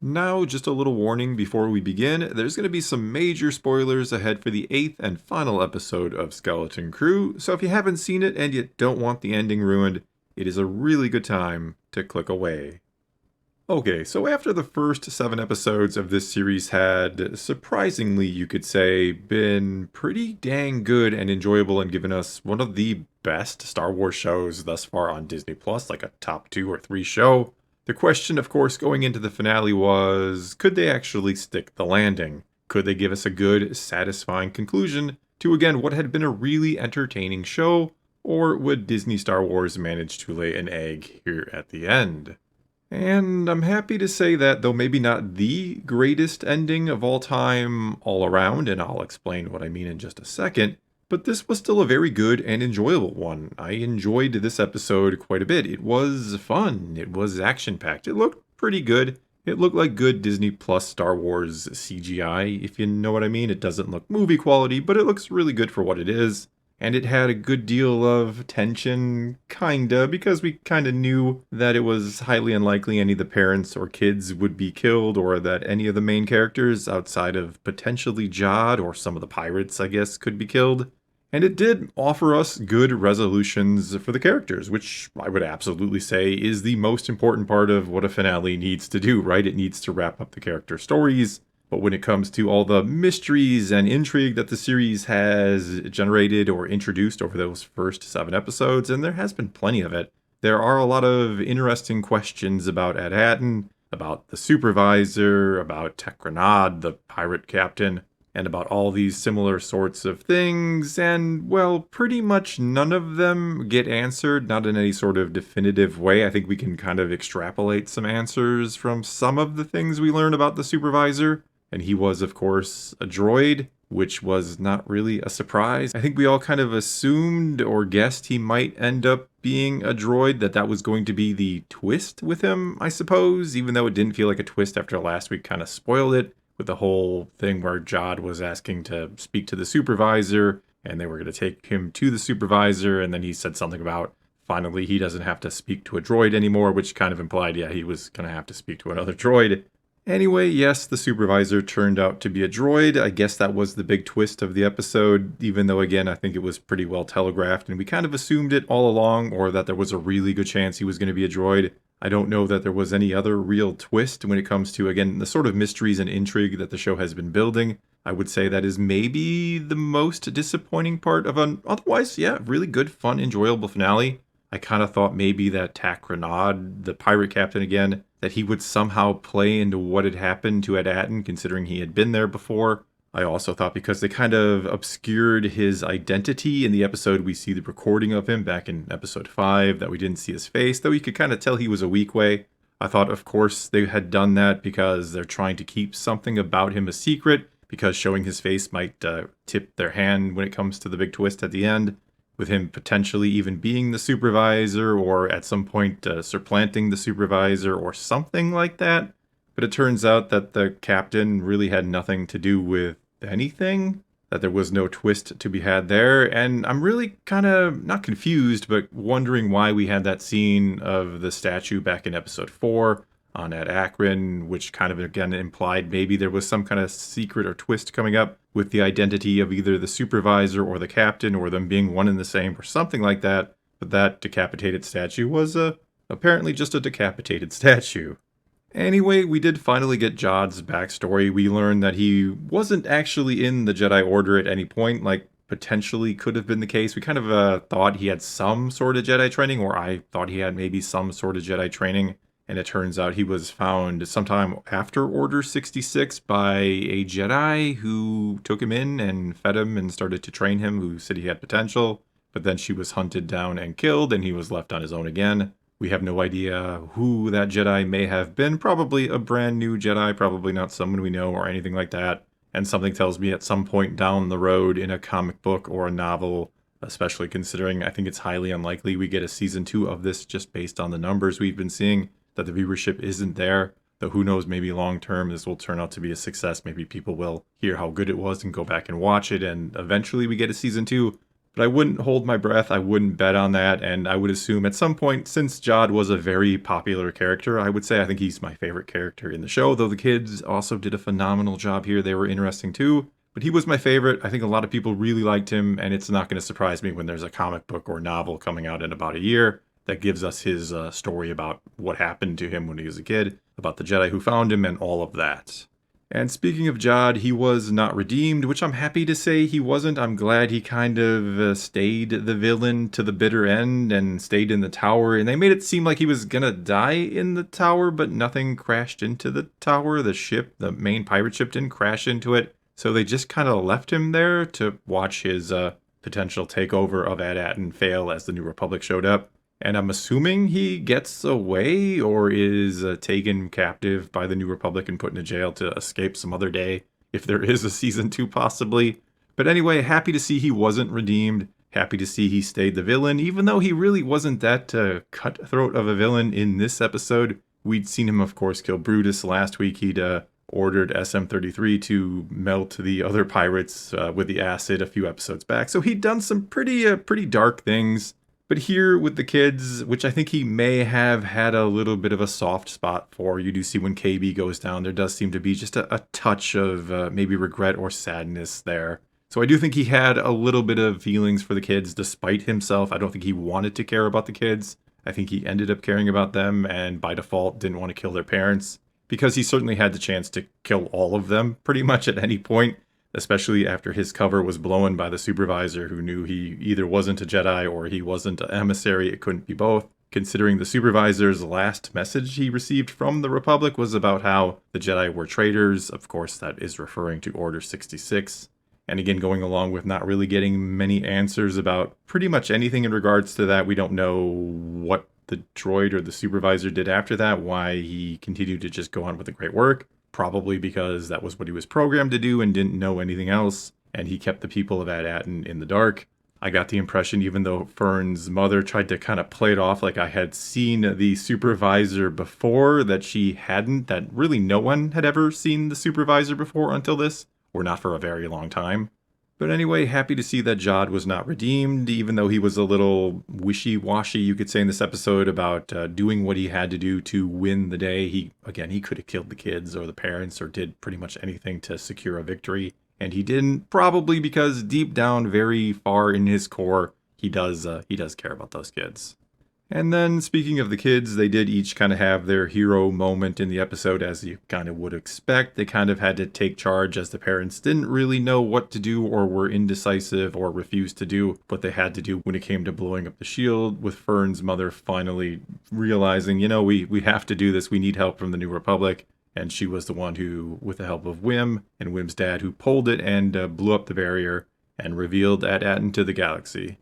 Now, just a little warning before we begin, there's going to be some major spoilers ahead for the 8th and final episode of Skeleton Crew, so if you haven't seen it and you don't want the ending ruined, it is a really good time to click away. Okay, so after the first 7 episodes of this series had, surprisingly you could say, been pretty dang good and enjoyable and given us one of the best Star Wars shows thus far on Disney Plus, like a top 2 or 3 show, the question, of course, going into the finale was, could they actually stick the landing? Could they give us a good, satisfying conclusion to, again, what had been a really entertaining show? Or would Disney Star Wars manage to lay an egg here at the end? And I'm happy to say that, though maybe not the greatest ending of all time all around, and I'll explain what I mean in just a second, but this was still a very good and enjoyable one. I enjoyed this episode quite a bit. It was fun. It was action-packed. It looked pretty good. It looked like good Disney Plus Star Wars CGI, if you know what I mean. It doesn't look movie quality, but it looks really good for what it is. And it had a good deal of tension, kinda, because we kinda knew that it was highly unlikely any of the parents or kids would be killed, or that any of the main characters, outside of potentially Jod or some of the pirates, I guess, could be killed. And it did offer us good resolutions for the characters, which I would absolutely say is the most important part of what a finale needs to do, right? It needs to wrap up the character stories. But when it comes to all the mysteries and intrigue that the series has generated or introduced over those first 7 episodes, and there has been plenty of it, there are a lot of interesting questions about Ed Hatton, about the supervisor, about Tekranad, the pirate captain, and about all these similar sorts of things, and, well, pretty much none of them get answered, not in any sort of definitive way. I think we can kind of extrapolate some answers from some of the things we learn about the supervisor. And he was, of course, a droid, which was not really a surprise. I think we all kind of assumed or guessed he might end up being a droid, that was going to be the twist with him, I suppose, even though it didn't feel like a twist after last week kind of spoiled it, with the whole thing where Jod was asking to speak to the supervisor, and they were going to take him to the supervisor, and then he said something about finally he doesn't have to speak to a droid anymore, which kind of implied, yeah, he was going to have to speak to another droid. Anyway, yes, the supervisor turned out to be a droid. I guess that was the big twist of the episode, even though, again, I think it was pretty well telegraphed, and we kind of assumed it all along, or that there was a really good chance he was going to be a droid. I don't know that there was any other real twist when it comes to, again, the sort of mysteries and intrigue that the show has been building. I would say that is maybe the most disappointing part of an otherwise, yeah, really good, fun, enjoyable finale. I kind of thought maybe that Tekranad, the pirate captain again, that he would somehow play into what had happened to Ed Hatton, considering he had been there before. I also thought because they kind of obscured his identity in the episode, we see the recording of him back in episode 5, that we didn't see his face, though you could kind of tell he was a weak way. I thought, of course, they had done that because they're trying to keep something about him a secret, because showing his face might tip their hand when it comes to the big twist at the end, with him potentially even being the supervisor, or at some point supplanting the supervisor, or something like that. But it turns out that the captain really had nothing to do with anything, that there was no twist to be had there, and I'm really kind of, not confused, but wondering why we had that scene of the statue back in episode 4 on Ed Akron, which kind of, again, implied maybe there was some kind of secret or twist coming up with the identity of either the supervisor or the captain, or them being one and the same, or something like that. But that decapitated statue was apparently just a decapitated statue. Anyway, we did finally get Jod's backstory. We learned that he wasn't actually in the Jedi Order at any point, like potentially could have been the case. We kind of thought he had some sort of Jedi training, or I thought he had maybe some sort of Jedi training. And it turns out he was found sometime after Order 66 by a Jedi who took him in and fed him and started to train him, who said he had potential. But then she was hunted down and killed, and he was left on his own again. We have no idea who that Jedi may have been. Probably a brand new Jedi, probably not someone we know or anything like that. And something tells me at some point down the road in a comic book or a novel, especially considering I think it's highly unlikely we get a season 2 of this just based on the numbers we've been seeing, that the viewership isn't there. Though who knows, maybe long term this will turn out to be a success. Maybe people will hear how good it was and go back and watch it, and eventually we get a season 2. But I wouldn't hold my breath, I wouldn't bet on that, and I would assume at some point, since Jod was a very popular character, I would say I think he's my favorite character in the show, though the kids also did a phenomenal job here. They were interesting too. But he was my favorite. I think a lot of people really liked him, and it's not going to surprise me when there's a comic book or novel coming out in about a year that gives us his story about what happened to him when he was a kid, about the Jedi who found him, and all of that. And speaking of Jod, he was not redeemed, which I'm happy to say he wasn't. I'm glad he kind of stayed the villain to the bitter end and stayed in the tower. And they made it seem like he was gonna die in the tower, but nothing crashed into the tower. The ship, the main pirate ship, didn't crash into it. So they just kind of left him there to watch his potential takeover of AT-AT fail as the New Republic showed up. And I'm assuming he gets away or is taken captive by the New Republic and put into jail to escape some other day, if there is a season 2 possibly. But anyway, happy to see he wasn't redeemed. Happy to see he stayed the villain, even though he really wasn't that cutthroat of a villain in this episode. We'd seen him, of course, kill Brutus last week. He'd ordered SM-33 to melt the other pirates with the acid a few episodes back. So he'd done some pretty dark things. But here with the kids, which I think he may have had a little bit of a soft spot for, you do see when KB goes down, there does seem to be just a touch of maybe regret or sadness there. So I do think he had a little bit of feelings for the kids despite himself. I don't think he wanted to care about the kids. I think he ended up caring about them and by default didn't want to kill their parents, because he certainly had the chance to kill all of them pretty much at any point, especially after his cover was blown by the supervisor, who knew he either wasn't a Jedi or he wasn't an emissary. It couldn't be both, considering the supervisor's last message he received from the Republic was about how the Jedi were traitors. Of course, that is referring to Order 66. And again, going along with not really getting many answers about pretty much anything in regards to that. We don't know what the droid or the supervisor did after that, why he continued to just go on with the great work. Probably because that was what he was programmed to do and didn't know anything else, and he kept the people of AT-AT in the dark. I got the impression, even though Fern's mother tried to kind of play it off like I had seen the supervisor before, that she hadn't, that really no one had ever seen the supervisor before until this, or not for a very long time. But anyway, happy to see that Jod was not redeemed, even though he was a little wishy-washy, you could say, in this episode about doing what he had to do to win the day. He could have killed the kids or the parents or did pretty much anything to secure a victory. And he didn't, probably because deep down, very far in his core, he does care about those kids. And then, speaking of the kids, they did each kind of have their hero moment in the episode, as you kind of would expect. They kind of had to take charge, as the parents didn't really know what to do or were indecisive or refused to do what they had to do when it came to blowing up the shield, with Fern's mother finally realizing, we have to do this, we need help from the New Republic. And she was the one who, with the help of Wim and Wim's dad, who pulled it and blew up the barrier and revealed AT-AT into the galaxy.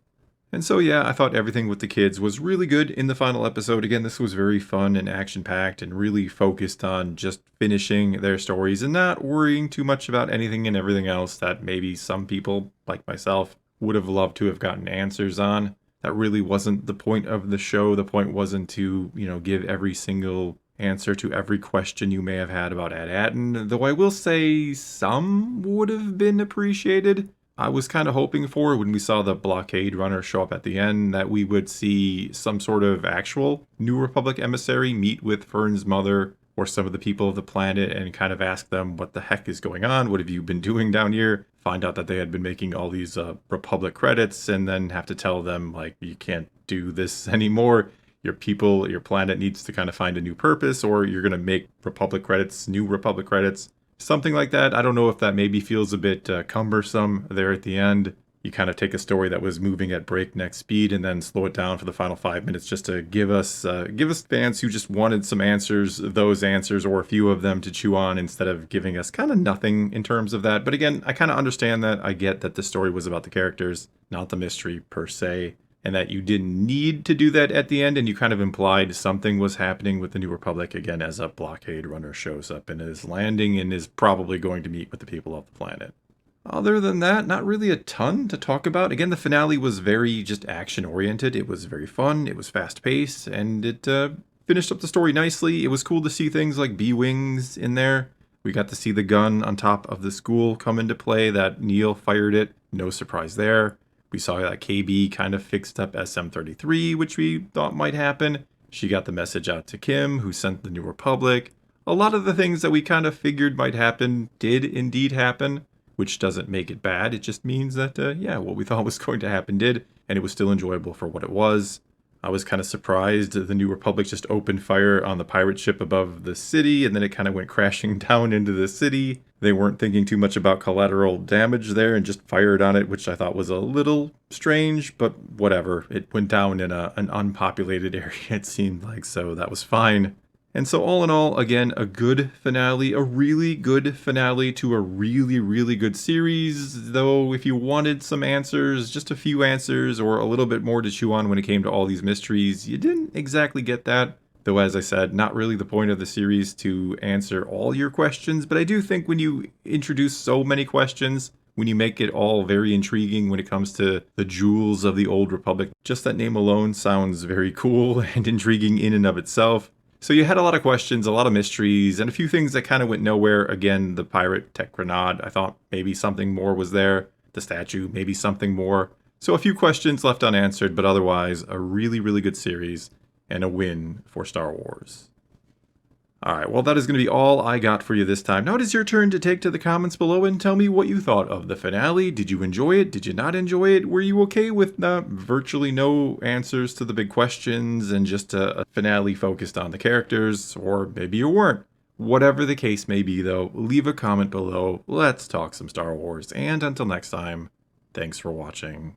And so, yeah, I thought everything with the kids was really good in the final episode. Again, this was very fun and action-packed and really focused on just finishing their stories and not worrying too much about anything and everything else that maybe some people, like myself, would have loved to have gotten answers on. That really wasn't the point of the show. The point wasn't to, give every single answer to every question you may have had about AT-AT, though I will say some would have been appreciated. I was kind of hoping for, when we saw the blockade runner show up at the end, that we would see some sort of actual New Republic emissary meet with Fern's mother or some of the people of the planet and kind of ask them what the heck is going on, what have you been doing down here? Find out that they had been making all these Republic credits and then have to tell them, like, you can't do this anymore. Your people, your planet needs to kind of find a new purpose, or you're going to make Republic credits, new Republic credits. Something like that. I don't know if that maybe feels a bit cumbersome there at the end. You kind of take a story that was moving at breakneck speed and then slow it down for the final 5 minutes just to give us fans who just wanted some answers, those answers, or a few of them to chew on, instead of giving us kind of nothing in terms of that. But again, I kind of understand that. I get that the story was about the characters, not the mystery per se, and that you didn't need to do that at the end, and you kind of implied something was happening with the New Republic, again, as a blockade runner shows up and is landing and is probably going to meet with the people of the planet. Other than that, not really a ton to talk about. Again, the finale was very just action-oriented. It was very fun, it was fast-paced, and it finished up the story nicely. It was cool to see things like B-Wings in there. We got to see the gun on top of the school come into play, that Neil fired it. No surprise there. We saw that KB kind of fixed up SM-33, which we thought might happen. She got the message out to Kim, who sent the New Republic. A lot of the things that we kind of figured might happen did indeed happen, which doesn't make it bad. It just means that, yeah, what we thought was going to happen did, and it was still enjoyable for what it was. I was kind of surprised the New Republic just opened fire on the pirate ship above the city, and then it kind of went crashing down into the city. They weren't thinking too much about collateral damage there and just fired on it, which I thought was a little strange, but whatever. It went down in an unpopulated area, it seemed like, so that was fine. And so all in all, again, a good finale, a really good finale to a really, really good series. Though if you wanted some answers, just a few answers, or a little bit more to chew on when it came to all these mysteries, you didn't exactly get that. Though, as I said, not really the point of the series to answer all your questions, but I do think when you introduce so many questions, when you make it all very intriguing when it comes to the jewels of the Old Republic, just that name alone sounds very cool and intriguing in and of itself. So you had a lot of questions, a lot of mysteries, and a few things that kind of went nowhere. Again, the pirate Techronod, I thought maybe something more was there. The statue, maybe something more. So a few questions left unanswered, but otherwise a really, really good series and a win for Star Wars. Alright, well that is going to be all I got for you this time. Now it is your turn to take to the comments below and tell me what you thought of the finale. Did you enjoy it? Did you not enjoy it? Were you okay with virtually no answers to the big questions and just a finale focused on the characters? Or maybe you weren't. Whatever the case may be though, leave a comment below. Let's talk some Star Wars. And until next time, thanks for watching.